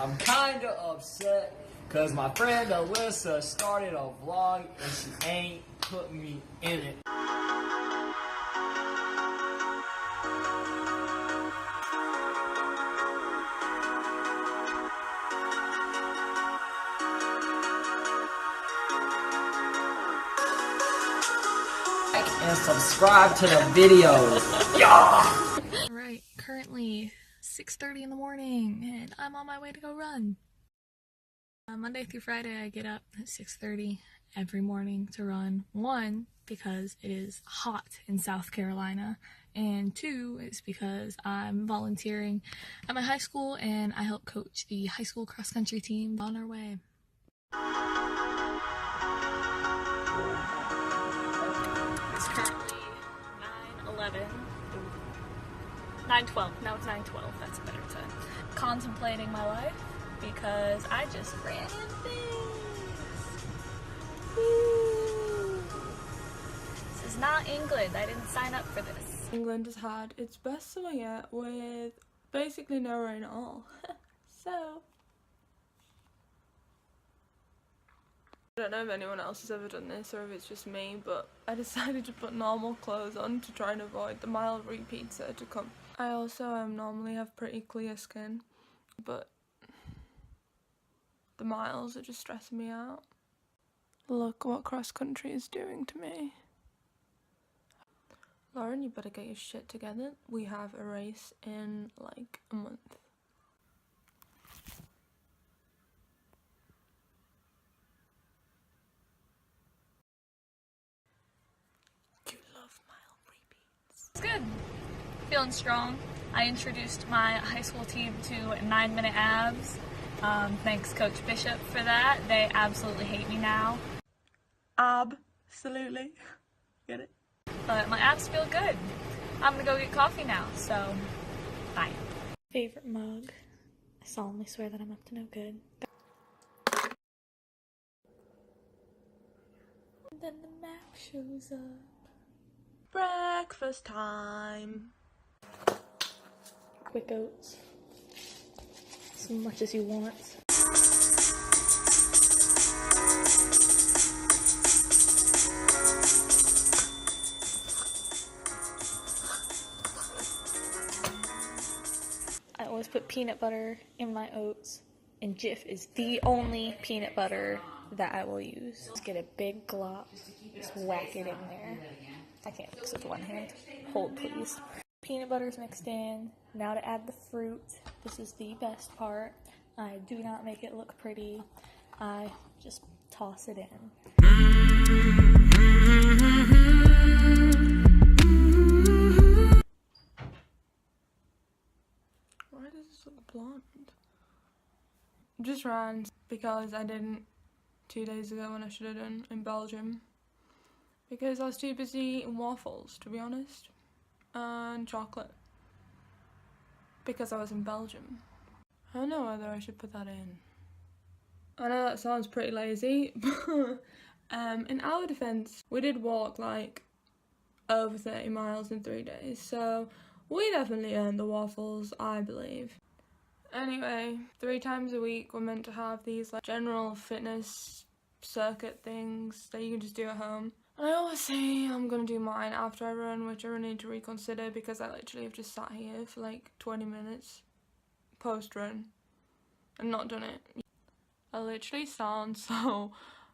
I'm kinda upset because my friend Alyssa started a vlog and she ain't put me in it. Like and subscribe to the videos. Yeah! Alright, currently 6:30 in the morning and I'm on my way to go run. Monday through Friday I get up at 6:30 every morning to run. 1, because it is hot in South Carolina, and 2 is because I'm volunteering at my high school and I help coach the high school cross country team on our way. It's currently 9:12. Now it's 9:12. That's a better time. Contemplating my life because I just ran this. Woo. This is not England. I didn't sign up for this. England has had its best summer yet with basically no rain at all. So I don't know if anyone else has ever done this or if it's just me, but I decided to put normal clothes on to try and avoid the mild repeats that are to come. I also normally have pretty clear skin, but the miles are just stressing me out. Look what cross country is doing to me. Lauren, you better get your shit together. We have a race in like a month. You love mild repeats. It's good. Feeling strong. I introduced my high school team to 9-minute abs. Thanks Coach Bishop for that. They absolutely hate me now. Absolutely. Get it? But my abs feel good. I'm gonna go get coffee now, so bye. Favorite mug. I solemnly swear that I'm up to no good. And then the map shows up. Breakfast time. Quick oats. As much as you want. I always put peanut butter in my oats, and Jif is the only peanut butter that I will use. Just get a big glop, just whack it in there. I can't mix with one hand. Hold, please. Peanut butter's mixed in. Now to add the fruit. This is the best part. I do not make it look pretty. I just toss it in. Why does this look blonde? Just ran because I didn't 2 days ago when I should have done in Belgium. Because I was too busy eating waffles, to be honest. And chocolate. Because I was in Belgium. I don't know whether I should put that in. I know that sounds pretty lazy, but in our defense, we did walk like over 30 miles in 3 days, so we definitely earned the waffles, I believe. Anyway, 3 times a week we're meant to have these like general fitness circuit things that you can just do at home. I always say I'm gonna do mine after I run, which I really need to reconsider because I literally have just sat here for like 20 minutes post-run and not done it. I literally sound so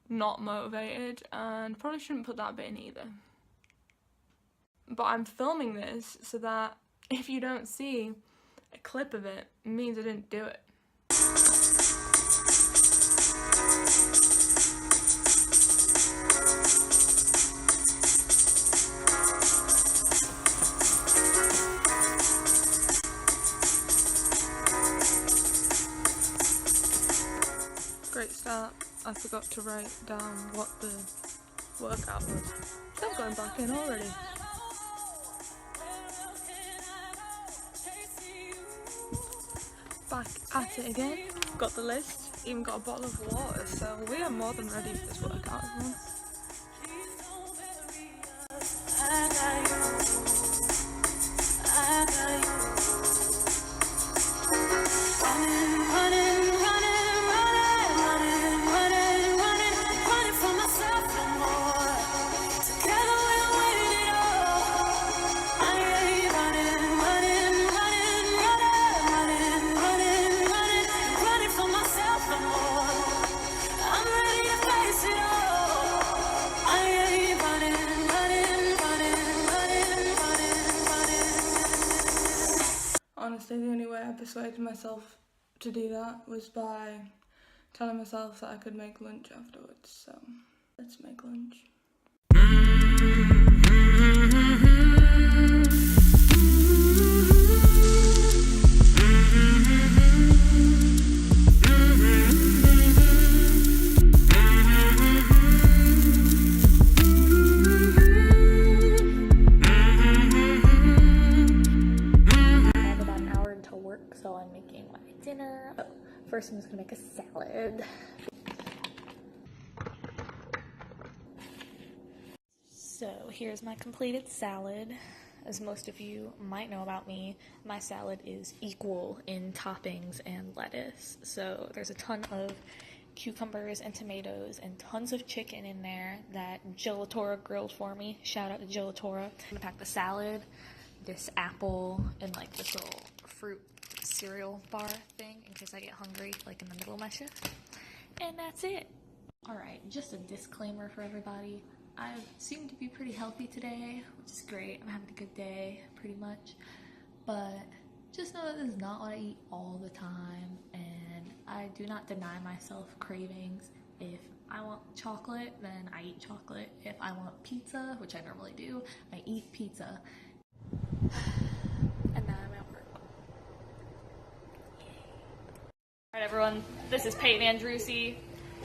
not motivated and probably shouldn't put that bit in either. But I'm filming this so that if you don't see a clip of it, it means I didn't do it. Great start. I forgot to write down what the workout was. I'm going back in already. Back at it again. Got the list, even got a bottle of water, so we are more than ready for this workout, everyone. Running, persuaded myself to do that was by telling myself that I could make lunch afterwards. So let's make lunch. So I'm making my dinner. Oh, first I'm just gonna make a salad. So here's my completed salad. As most of you might know about me, my salad is equal in toppings and lettuce. So there's a ton of cucumbers and tomatoes and tons of chicken in there that Jill Latora grilled for me. Shout out to Jill Latora. I'm gonna pack the salad, this apple, and like this little fruit cereal bar thing in case I get hungry like in the middle of my shift. And that's it. Alright, just a disclaimer for everybody. I seem to be pretty healthy today, which is great. I'm having a good day, pretty much. But just know that this is not what I eat all the time, and I do not deny myself cravings. If I want chocolate, then I eat chocolate. If I want pizza, which I normally do, I eat pizza. And now I'm at work. Alright everyone, this is Peyton Andrucci.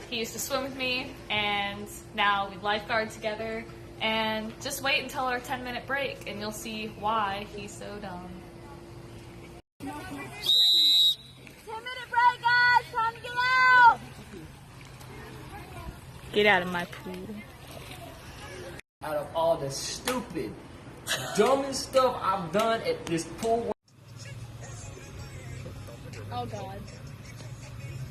He used to swim with me, and now we lifeguard together. And just wait until our 10-minute break, and you'll see why he's so dumb. 10-minute break, guys! Time to get out! Get out of my pool. Out of all the stupid, dumbest stuff I've done at this pool. Oh god.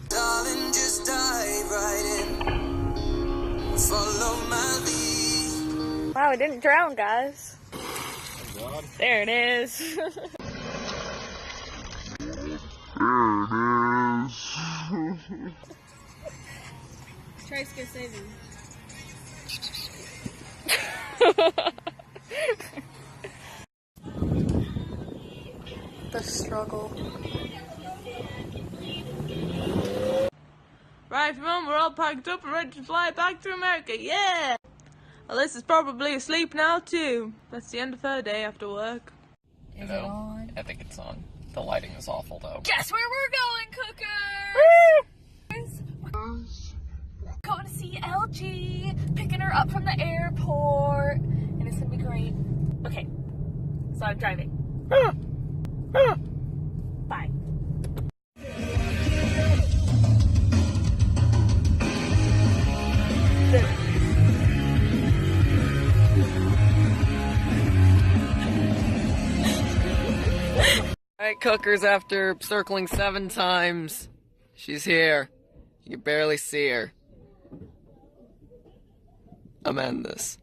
Darling, just dive right in. Follow my lead. Wow, I didn't drown, guys. There it is. Trace, go save him. The struggle. Right, everyone, we're all packed up and ready to fly back to America. Yeah! Alyssa's probably asleep now too. That's the end of her day after work. Is it on? I think it's on. The lighting is awful though. Guess where we're going, cookers? We're going to see LG, picking her up from the airport, and it's gonna be great. Okay, so I'm driving. Bye. Alright, cookers, after circling 7 times, she's here. You can barely see her. Amend this.